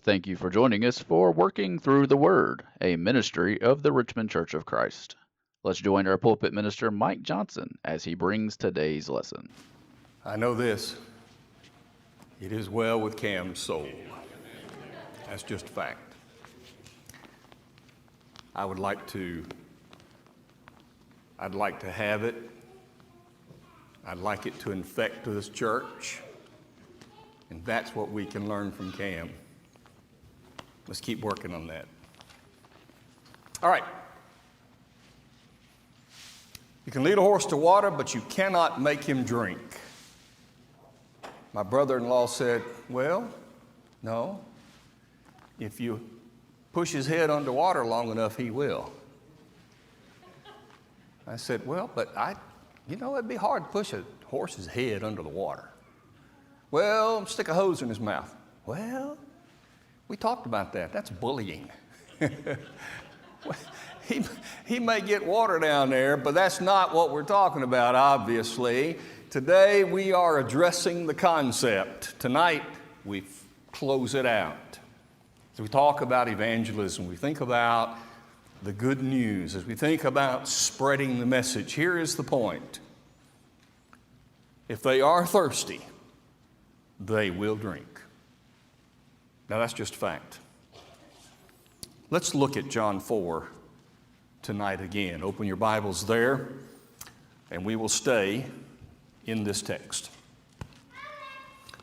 Thank you for joining us for Working Through the Word, a ministry of the Richmond Church of Christ. Let's join our pulpit minister, Mike Johnson, as he brings today's lesson. I know this. It is well with Cam's soul. That's just a fact. I'd like to have it. I'd like it to infect this church. And that's what we can learn from Cam. Let's keep working on that. All right. You can lead a horse to water, but you cannot make him drink. My brother-in-law said, well, no. If you push his head underwater long enough, he will. I said, well, but it'd be hard to push a horse's head under the water. Well, stick a hose in his mouth. Well, we talked about that. That's bullying. He may get water down there, but that's not what we're talking about, obviously. Today, we are addressing the concept. Tonight, we close it out. As we talk about evangelism, we think about the good news. As we think about spreading the message, here is the point. If they are thirsty, they will drink. Now, that's just a fact. Let's look at John 4 tonight again. Open your Bibles there, and we will stay in this text.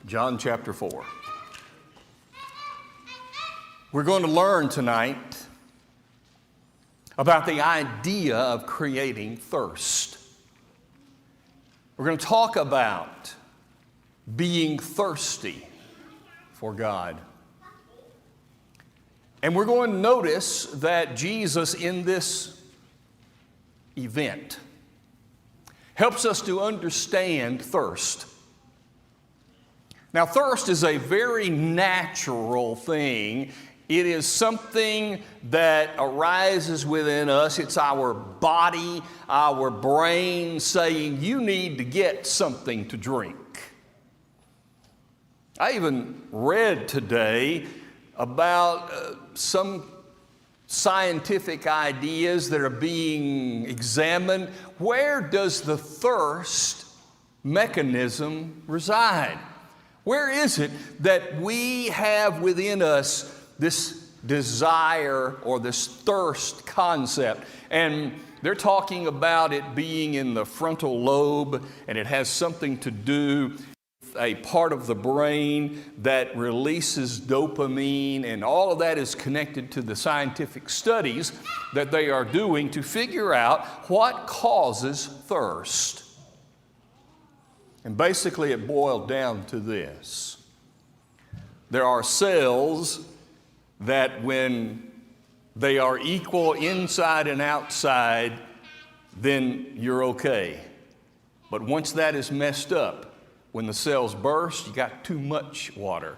John chapter 4. We're going to learn tonight about the idea of creating thirst. We're going to talk about being thirsty for God. And we're going to notice that Jesus in this event helps us to understand thirst. Now, thirst is a very natural thing. It is something that arises within us. It's our body, our brain saying, you need to get something to drink. I even read today about some scientific ideas that are being examined. Where does the thirst mechanism reside? Where is it that we have within us this desire or this thirst concept? And they're talking about it being in the frontal lobe, and it has something to do with a part of the brain that releases dopamine, and all of that is connected to the scientific studies that they are doing to figure out what causes thirst. And basically it boiled down to this. There are cells that when they are equal inside and outside, then you're okay. But once that is messed up, when the cells burst, you got too much water.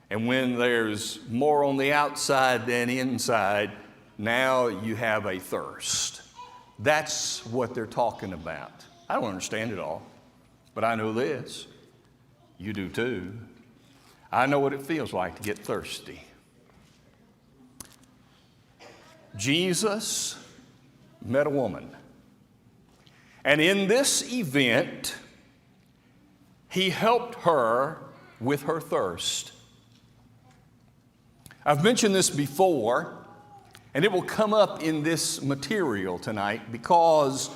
And when there's more on the outside than inside, now you have a thirst. That's what they're talking about. I don't understand it all, but I know this. You do too. I know what it feels like to get thirsty. Jesus met a woman. And in this event, he helped her with her thirst. I've mentioned this before, and it will come up in this material tonight because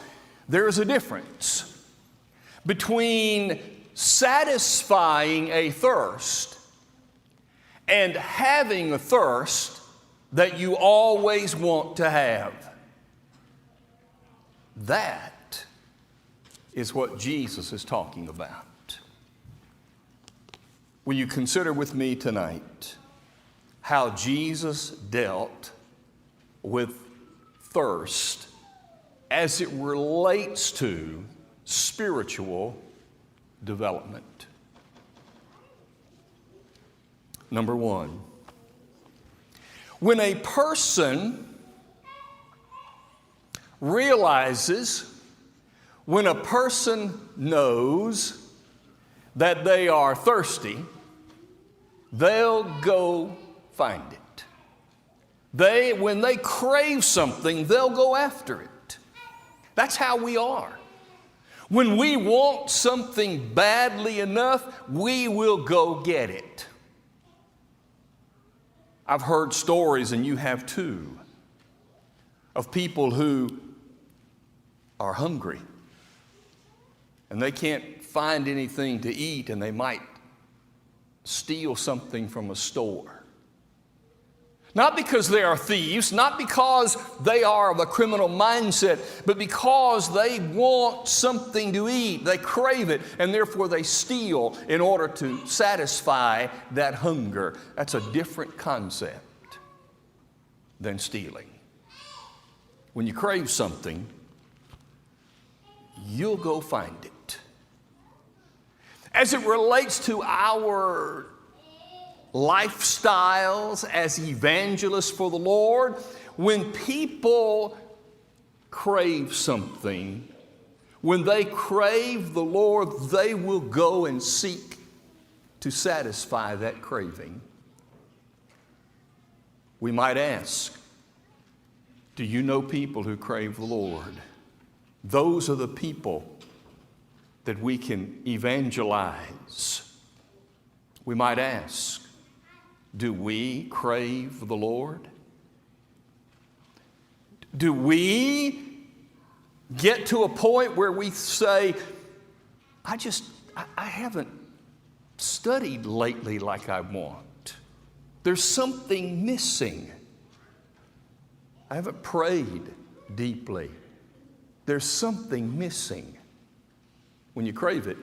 there is a difference between satisfying a thirst and having a thirst that you always want to have. That is what Jesus is talking about. Will you consider with me tonight how Jesus dealt with thirst as it relates to spiritual development? Number one, when a person realizes, when a person knows that they are thirsty, they'll go find it. When they crave something, they'll go after it. That's how we are. When we want something badly enough, we will go get it. I've heard stories, and you have too, of people who are hungry and they can't find anything to eat, and they might steal something from a store. Not because they are thieves, not because they are of a criminal mindset, but because they want something to eat. They crave it, and therefore they steal in order to satisfy that hunger. That's a different concept than stealing. When you crave something, you'll go find it. As it relates to our lifestyles as evangelists for the Lord, when people crave something, when they crave the Lord, they will go and seek to satisfy that craving. We might ask, do you know people who crave the Lord? Those are the people that we can evangelize. We might ask, do we crave the Lord? Do we get to a point where we say, I haven't studied lately like I want. There's something missing. I haven't prayed deeply. There's something missing. When you crave it,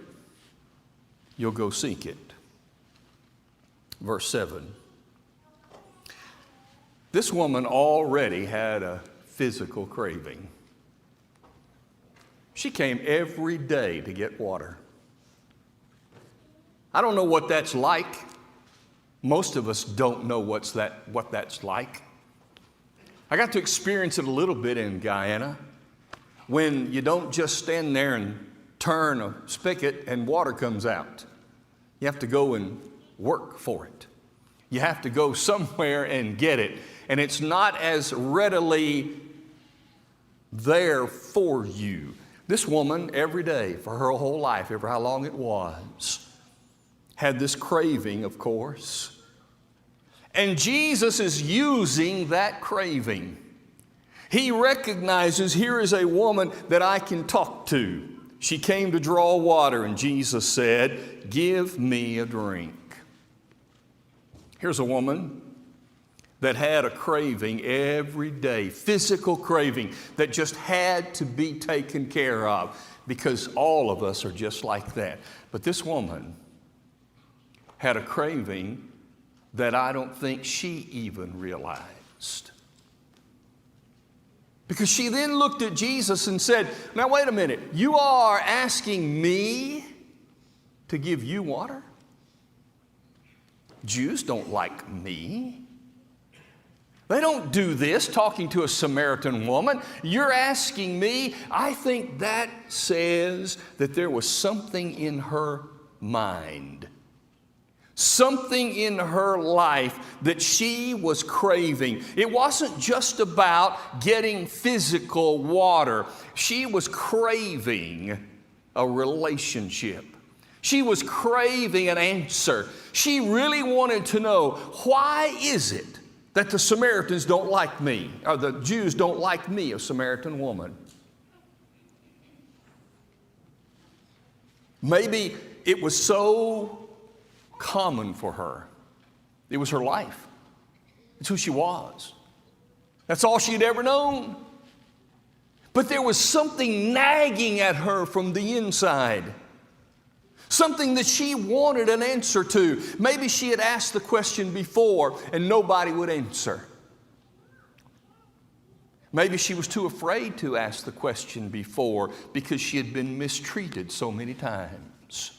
you'll go seek it. Verse 7. This woman already had a physical craving. She came every day to get water. I don't know what that's like. Most of us don't know what that's like. I got to experience it a little bit in Guyana, when you don't just stand there and turn a spigot and water comes out. You have to go and work for it. You have to go somewhere and get it. And it's not as readily there for you. This woman, every day for her whole life, ever how long it was, had this craving, of course. And Jesus is using that craving. He recognizes, here is a woman that I can talk to. She came to draw water, and Jesus said, give me a drink. Here's a woman that had a craving every day, physical craving that just had to be taken care of, because all of us are just like that. But this woman had a craving that I don't think she even realized. Because she then looked at Jesus and said, now wait a minute, you are asking me to give you water? Jews don't like me. They don't do this, talking to a Samaritan woman. You're asking me? I think that says that there was something in her mind, something in her life that she was craving. It wasn't just about getting physical water. She was craving a relationship. She was craving an answer. She really wanted to know, why is it that the Samaritans don't like me, or the Jews don't like me, a Samaritan woman? Maybe it was so common for her. It was her life. It's who she was. That's all she had ever known. But there was something nagging at her from the inside. Something that she wanted an answer to. Maybe she had asked the question before and nobody would answer. Maybe she was too afraid to ask the question before because she had been mistreated so many times.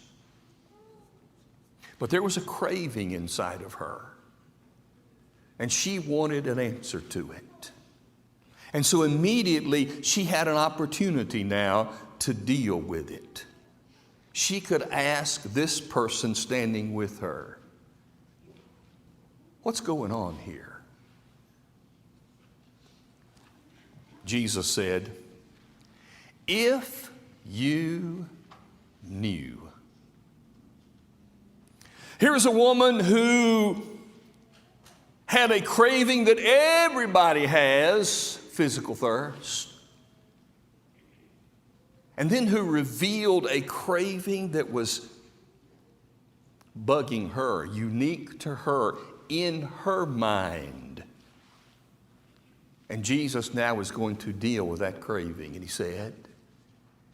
But there was a craving inside of her, and she wanted an answer to it. And so immediately she had an opportunity now to deal with it. She could ask this person standing with her, What's going on here? Jesus said, if you knew. Here's a woman who had a craving that everybody has, physical thirst, and then who revealed a craving that was bugging her, unique to her, in her mind. And Jesus now is going to deal with that craving. And he said,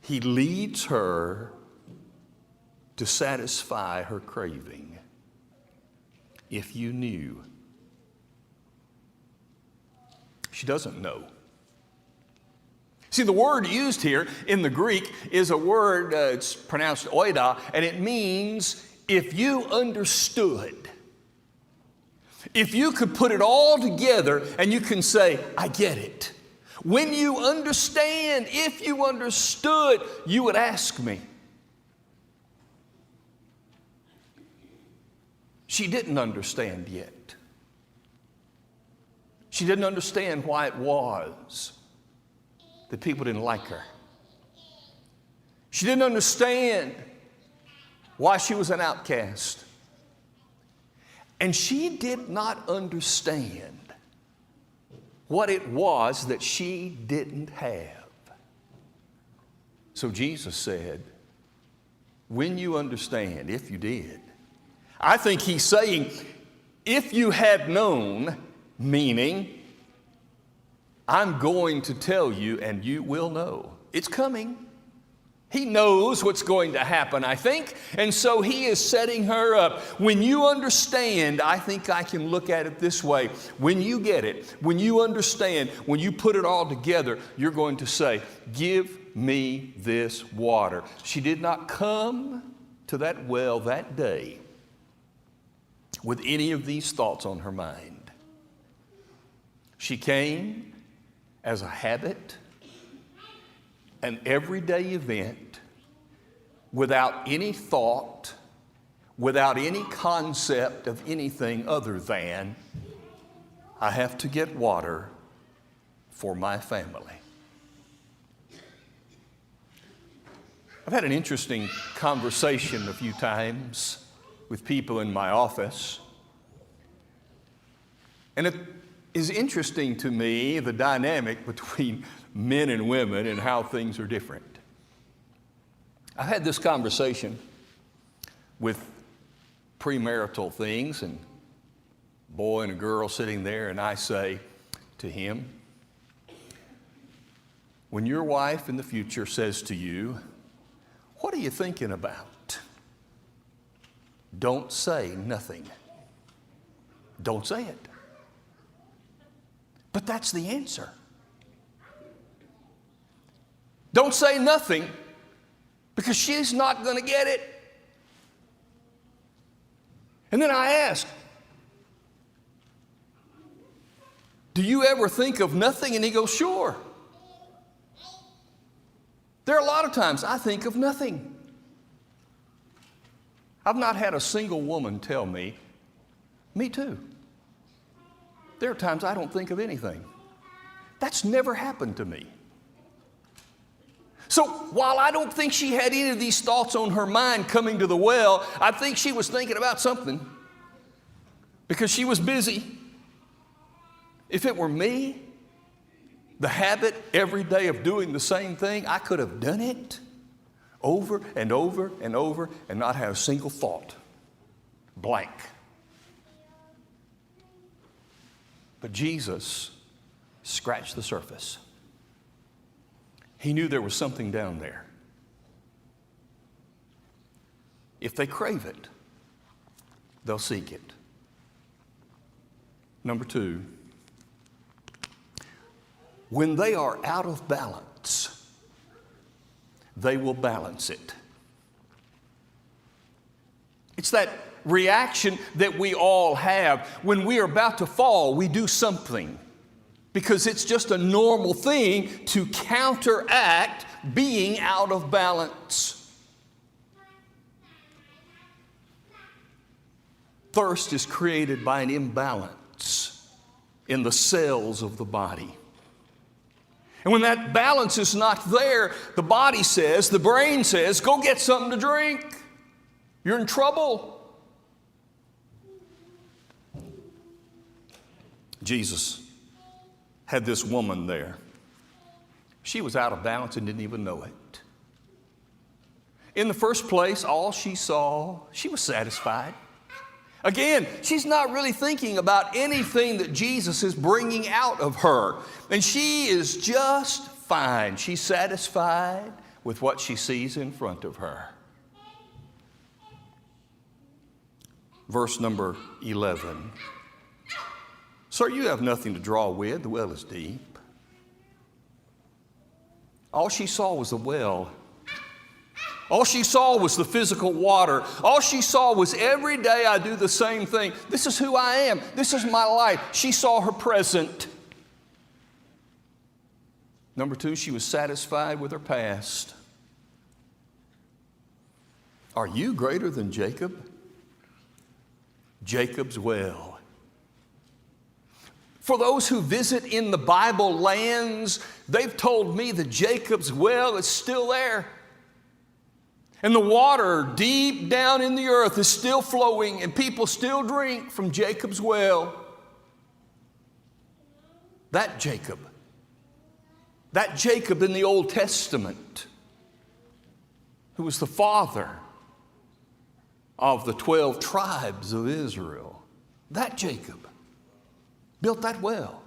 he leads her to satisfy her craving. If you knew. She doesn't know. See, the word used here in the Greek is a word, it's pronounced oida, and it means if you understood. If you could put it all together and you can say, I get it. When you understand, if you understood, you would ask me. She didn't understand yet. She didn't understand why it was that people didn't like her. She didn't understand why she was an outcast. And she did not understand what it was that she didn't have. So Jesus said, when you understand, if you did, I think he's saying, if you had known, meaning, I'm going to tell you and you will know. It's coming. He knows what's going to happen, I think. And so he is setting her up. When you understand, I think I can look at it this way. When you get it, when you understand, when you put it all together, you're going to say, give me this water. She did not come to that well that day with any of these thoughts on her mind. She came as a habit, an everyday event, without any thought, without any concept of anything other than, I have to get water for my family. I've had an interesting conversation a few times with people in my office. And it is interesting to me, the dynamic between men and women and how things are different. I've had this conversation with premarital things, and a boy and a girl sitting there, and I say to him, when your wife in the future says to you, what are you thinking about? Don't say nothing. Don't say it. But that's the answer. Don't say nothing because she's not going to get it. And then I ask, do you ever think of nothing? And he goes, sure. There are a lot of times I think of nothing. I've not had a single woman tell me too. There are times I don't think of anything. That's never happened to me. So while I don't think she had any of these thoughts on her mind coming to the well, I think she was thinking about something because she was busy. If it were me, the habit every day of doing the same thing, I could have done it over and over and over and not had a single thought. Blank. But Jesus scratched the surface. He knew there was something down there. If they crave it, they'll seek it. Number two, when they are out of balance, they will balance it. It's that reaction that we all have. When we are about to fall, we do something because it's just a normal thing to counteract being out of balance. Thirst is created by an imbalance in the cells of the body. And when that balance is not there, the body says, the brain says, go get something to drink. You're in trouble. Jesus had this woman there. She was out of balance and didn't even know it. In the first place, all she saw, she was satisfied. Again, she's not really thinking about anything that Jesus is bringing out of her. And she is just fine. She's satisfied with what she sees in front of her. Verse number 11. Sir, you have nothing to draw with. The well is deep. All she saw was the well. All she saw was the physical water. All she saw was every day I do the same thing. This is who I am. This is my life. She saw her present. Number two, she was satisfied with her past. Are you greater than Jacob? Jacob's well. For those who visit in the Bible lands, they've told me that Jacob's well is still there. And the water deep down in the earth is still flowing, and people still drink from Jacob's well. That Jacob in the Old Testament, who was the father of the 12 tribes of Israel, that Jacob built that well.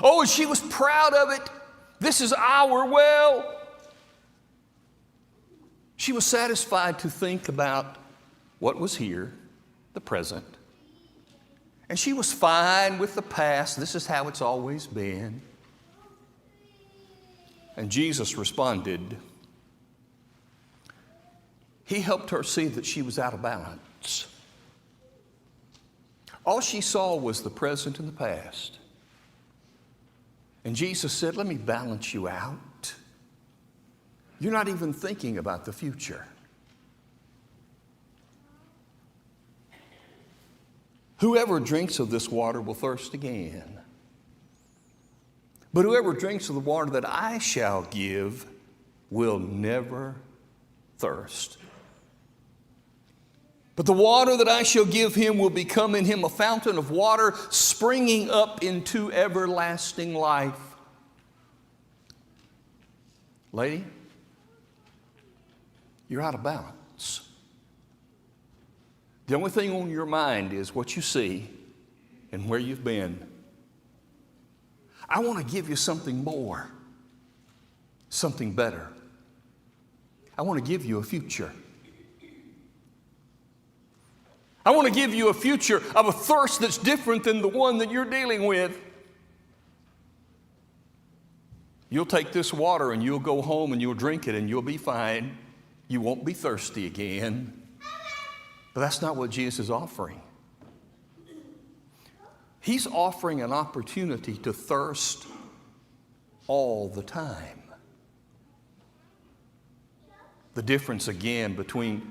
Oh, and she was proud of it. This is our well. She was satisfied to think about what was here, the present. And she was fine with the past. This is how it's always been. And Jesus responded. He helped her see that she was out of balance. All she saw was the present and the past. And Jesus said, let me balance you out. You're not even thinking about the future. Whoever drinks of this water will thirst again. But whoever drinks of the water that I shall give will never thirst. But the water that I shall give him will become in him a fountain of water springing up into everlasting life. Lady, you're out of balance. The only thing on your mind is what you see and where you've been. I want to give you something more, something better. I want to give you a future. I want to give you a future of a thirst that's different than the one that you're dealing with. You'll take this water and you'll go home and you'll drink it and you'll be fine. You won't be thirsty again. But that's not what Jesus is offering. He's offering an opportunity to thirst all the time. The difference again between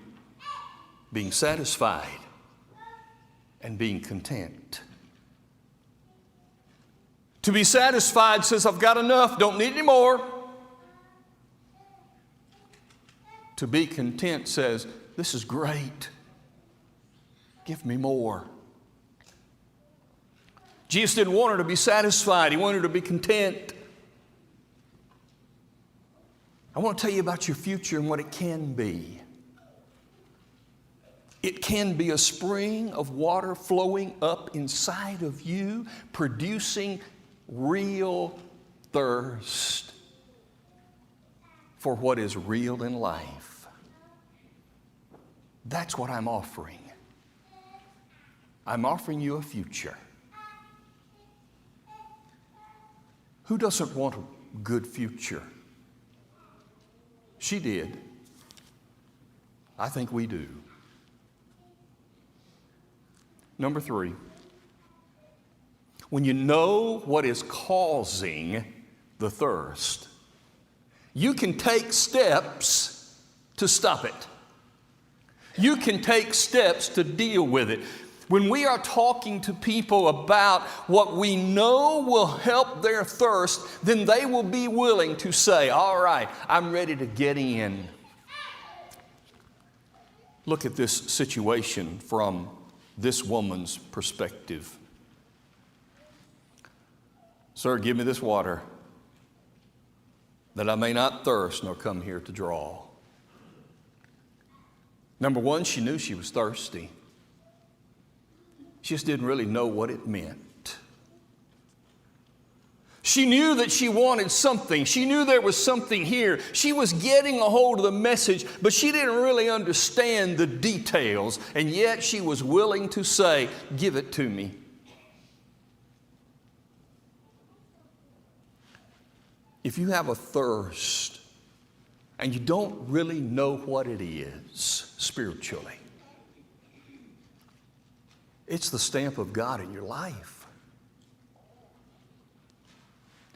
being satisfied and being content. To be satisfied says, I've got enough, don't need any more. To be content says, this is great. Give me more. Jesus didn't want her to be satisfied. He wanted her to be content. I want to tell you about your future and what it can be. It can be a spring of water flowing up inside of you, producing real thirst for what is real in life. That's what I'm offering. I'm offering you a future. Who doesn't want a good future? She did. I think we do. Number 3, when you know what is causing the thirst, you can take steps to stop it. You can take steps to deal with it. when we are talking to people about what we know will help their thirst, then they will be willing to say, all right, I'm ready to get in. Look at this situation from this woman's perspective. Sir, give me this water, that I may not thirst nor come here to draw. Number one, she knew she was thirsty. She just didn't really know what it meant. She knew that she wanted something. She knew there was something here. She was getting a hold of the message, but she didn't really understand the details. And yet she was willing to say, give it to me. If you have a thirst and you don't really know what it is spiritually, it's the stamp of God in your life.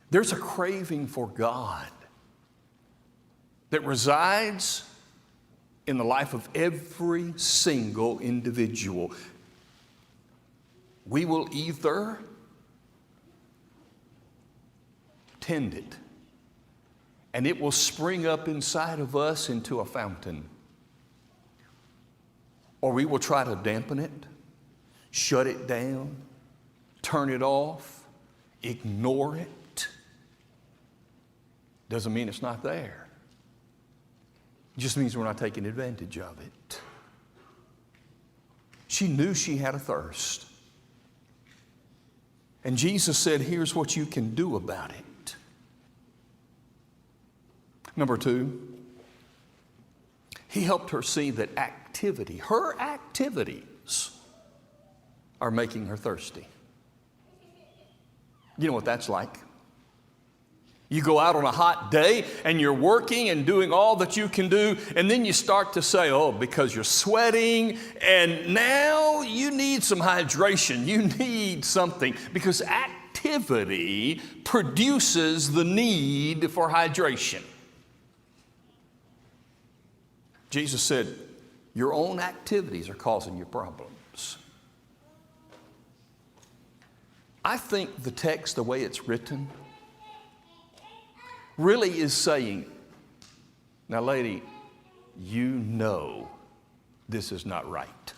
There's a craving for God that resides in the life of every single individual. We will either tend it, and it will spring up inside of us into a fountain, or we will try to dampen it, shut it down, turn it off, ignore it. Doesn't mean it's not there. It just means we're not taking advantage of it. She knew she had a thirst. And Jesus said, here's what you can do about it. Number two, he helped her see that her activities are making her thirsty. You know what that's like? You go out on a hot day and you're working and doing all that you can do, and then you start to say, oh, because you're sweating, and now you need some hydration. You need something, because activity produces the need for hydration. Jesus said, your own activities are causing you problems. I think the text, the way it's written, really is saying, now lady, you know this is not right.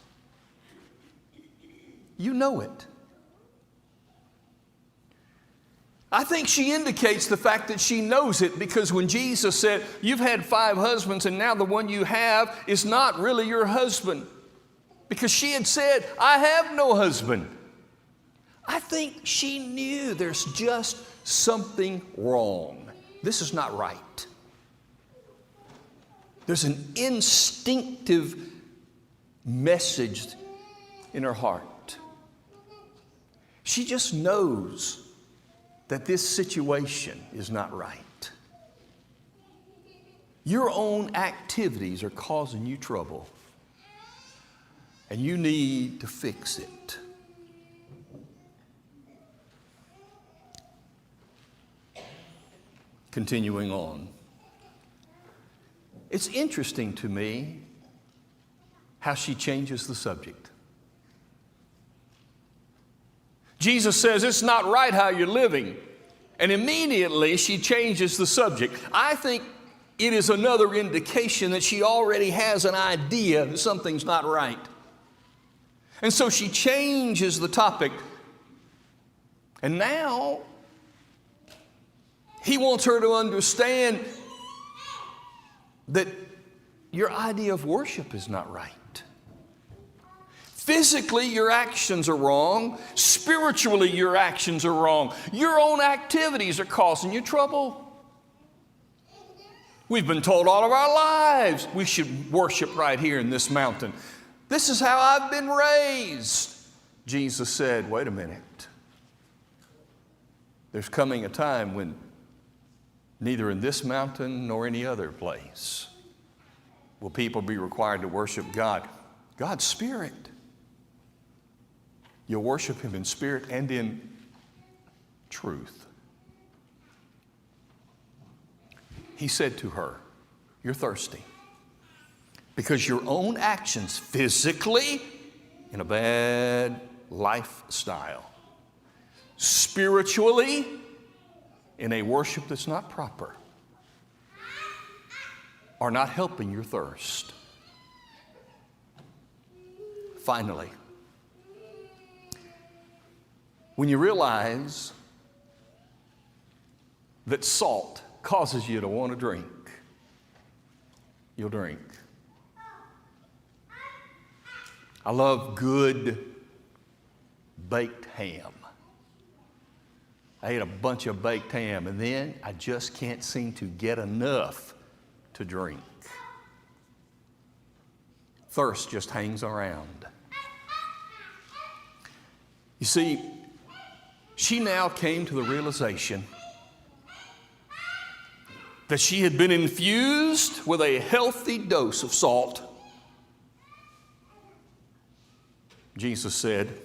You know it. I think she indicates the fact that she knows it, because when Jesus said, you've had 5 husbands and now the one you have is not really your husband, because she had said, I have no husband. I think she knew there's just something wrong. This is not right. There's an instinctive message in her heart. She just knows that this situation is not right. Your own activities are causing you trouble, and you need to fix it. Continuing on. It's interesting to me how she changes the subject. Jesus says, it's not right how you're living. And immediately she changes the subject. I think it is another indication that she already has an idea that something's not right. And so she changes the topic. And now he wants her to understand that your idea of worship is not right. Physically, your actions are wrong. Spiritually, your actions are wrong. Your own activities are causing you trouble. We've been told all of our lives we should worship right here in this mountain. This is how I've been raised. Jesus said, wait a minute. There's coming a time when neither in this mountain nor any other place will people be required to worship God. God's Spirit. You'll worship Him in spirit and in truth. He said to her, you're thirsty because your own actions physically in a bad lifestyle, spiritually in a worship that's not proper, are not helping your thirst. Finally, when you realize that salt causes you to want to drink, you'll drink. I love good baked ham. I ate a bunch of baked ham, and then I just can't seem to get enough to drink. Thirst just hangs around. You see, she now came to the realization that she had been infused with a healthy dose of salt. Jesus said,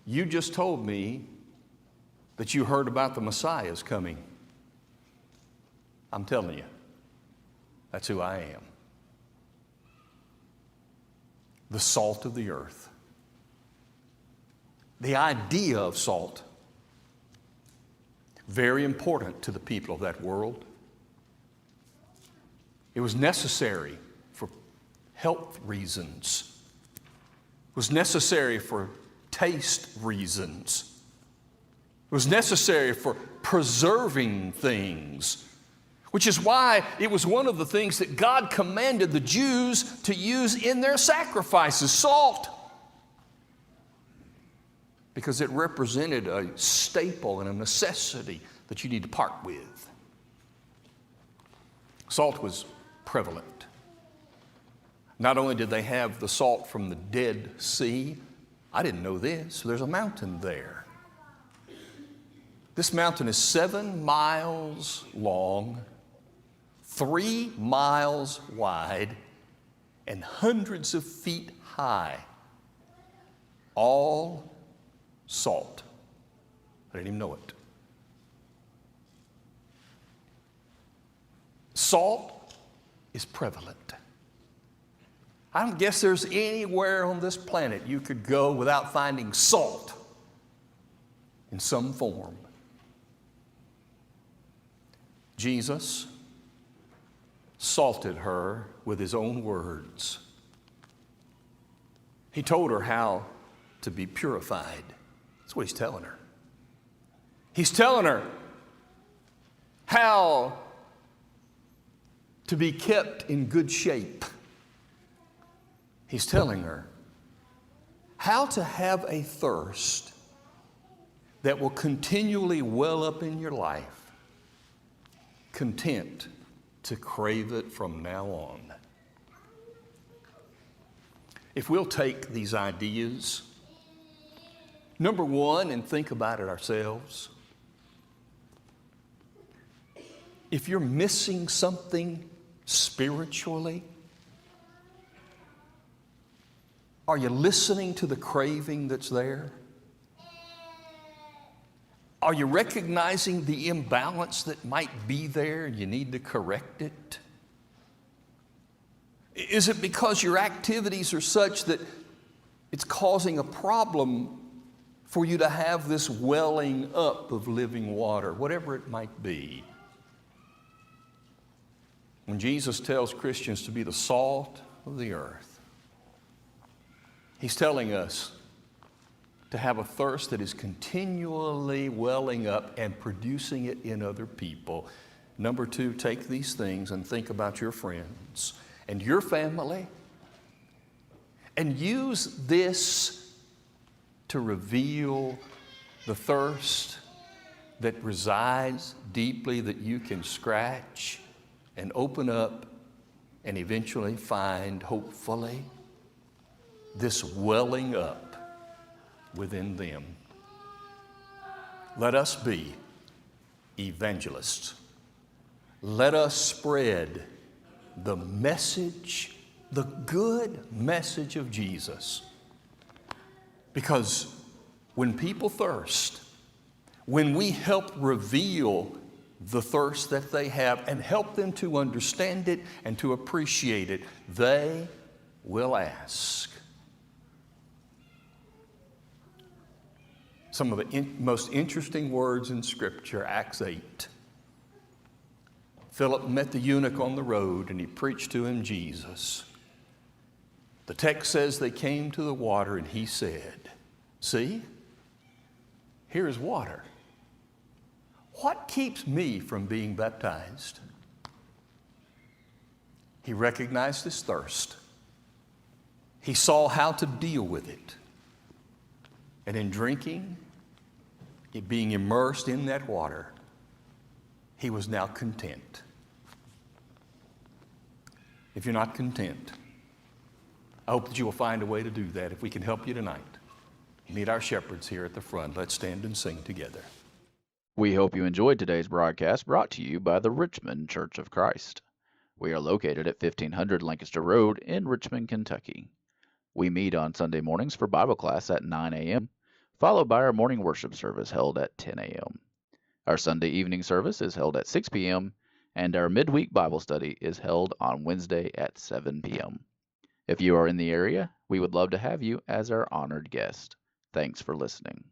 "You just told me that you heard about the Messiah's coming. I'm telling you, that's who I am. The salt of the earth." The idea of salt, very important to the people of that world. It was necessary for health reasons. It was necessary for taste reasons. It was necessary for preserving things, which is why it was one of the things that God commanded the Jews to use in their sacrifices, salt, because it represented a staple and a necessity that you need to part with. Salt was prevalent. Not only did they have the salt from the Dead Sea, I didn't know this, there's a mountain there. This mountain is 7 miles long, 3 miles wide, and hundreds of feet high. All salt. I didn't even know it. Salt is prevalent. I don't guess there's anywhere on this planet you could go without finding salt in some form. Jesus salted her with his own words. He told her how to be purified. That's what he's telling her. He's telling her how to be kept in good shape. He's telling her how to have a thirst that will continually well up in your life, content to crave it from now on. If we'll take these ideas, number one, and think about it ourselves. If you're missing something spiritually, are you listening to the craving that's there? Are you recognizing the imbalance that might be there and you need to correct it? Is it because your activities are such that it's causing a problem for you to have this welling up of living water, whatever it might be? When Jesus tells Christians to be the salt of the earth, he's telling us to have a thirst that is continually welling up and producing it in other people. Number two, take these things and think about your friends and your family and use this to reveal the thirst that resides deeply that you can scratch and open up and eventually find, hopefully, this welling up within them. Let us be evangelists. Let us spread the message, the good message of Jesus. Because when people thirst, when we help reveal the thirst that they have and help them to understand it and to appreciate it, they will ask. Some of the most interesting words in Scripture, Acts 8. Philip met the eunuch on the road and he preached to him Jesus. The text says they came to the water and he said, "See, here is water. What keeps me from being baptized?" He recognized his thirst. He saw how to deal with it. And in drinking, being immersed in that water, he was now content. If you're not content, I hope that you will find a way to do that. If we can help you tonight, meet our shepherds here at the front. Let's stand and sing together. We hope you enjoyed today's broadcast, brought to you by the Richmond Church of Christ. We are located at 1500 Lancaster Road in Richmond, Kentucky. We meet on Sunday mornings for Bible class at 9 a.m., followed by our morning worship service held at 10 a.m. Our Sunday evening service is held at 6 p.m., and our midweek Bible study is held on Wednesday at 7 p.m. If you are in the area, we would love to have you as our honored guest. Thanks for listening.